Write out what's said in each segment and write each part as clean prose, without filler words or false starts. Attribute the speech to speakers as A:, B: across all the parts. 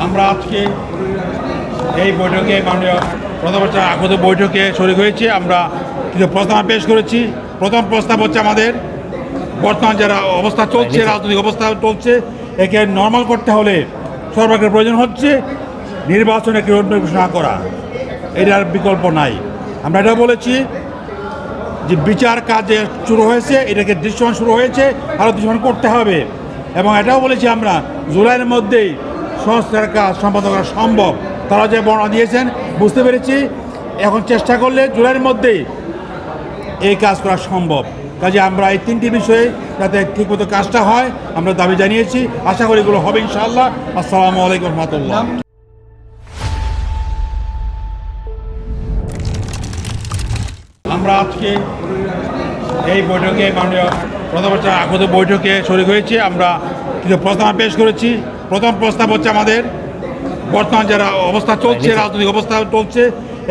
A: আমরা আজকে এই বৈঠকে মাননীয় প্রধানমন্ত্রী আগত বৈঠকে শরীক হয়েছি। আমরা কিছু প্রস্তাব পেশ করেছি। প্রথম প্রস্তাব হচ্ছে আমাদের বর্তমান যারা অবস্থা চলছে, রাজনৈতিক অবস্থা চলছে, একে নর্মাল করতে হলে সরকারের প্রয়োজন হচ্ছে নির্বাচনে একটি রোড ঘোষণা করা। এটার বিকল্প নাই। আমরা এটা বলেছি যে বিচার কাজে শুরু হয়েছে, এটাকে দৃশ্যমান শুরু হয়েছে, আরও দৃশ্যমান করতে হবে। এবং এটাও বলেছি আমরা জুলাইয়ের মধ্যেই সংস্কার কাজ সম্পাদন করা সম্ভব। তারা যে বর্ণনা দিয়েছেন বুঝতে পেরেছি। এখন চেষ্টা করলে জুলাইয়ের মধ্যেই এই কাজ করা সম্ভব। কাজে আমরা এই তিনটি বিষয়ে যাতে ঠিকমতো কাজটা হয় আমরা দাবি জানিয়েছি। আশা করি এগুলো হবে ইনশাআল্লাহ। আসসালামু আলাইকুম রহমতুল্লাহ। আমরা আজকে এই বৈঠকে মাননীয় প্রধানমন্ত্রী আগত বৈঠকে শরীক হয়েছি। আমরা কিছু প্রস্তাব পেশ করেছি। প্রথম প্রস্তাব হচ্ছে আমাদের বর্তমান যারা অবস্থা চলছে, রাজনৈতিক অবস্থা চলছে,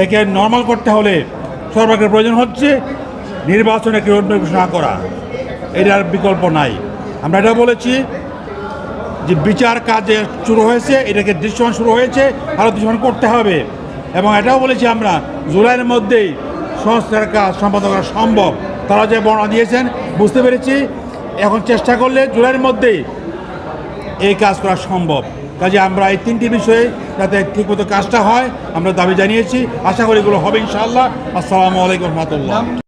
A: একে নর্মাল করতে হলে সরকারের প্রয়োজন হচ্ছে নির্বাচনে একটি রোড ঘোষণা করা। এটার বিকল্প নাই। আমরা এটা বলেছি যে বিচার কাজে শুরু হয়েছে, এটাকে দৃশ্যমান শুরু হয়েছে, আরও দৃশ্যমান করতে হবে। এবং এটাও বলেছি আমরা জুলাইয়ের মধ্যেই সংস্কার কাজ সম্পাদন করা সম্ভব। তারা যে বর্ণনা দিয়েছেন বুঝতে পেরেছি। এখন চেষ্টা করলে জুলাইয়ের মধ্যেই এই কাজ করা সম্ভব। কাজে আমরা এই তিনটি বিষয়ে যাতে ঠিকমতো কাজটা হয় আমরা দাবি জানিয়েছি। আশা করি এগুলো হবে ইনশাআল্লাহ। আসসালামু আলাইকুম রহমতুল্লাহ।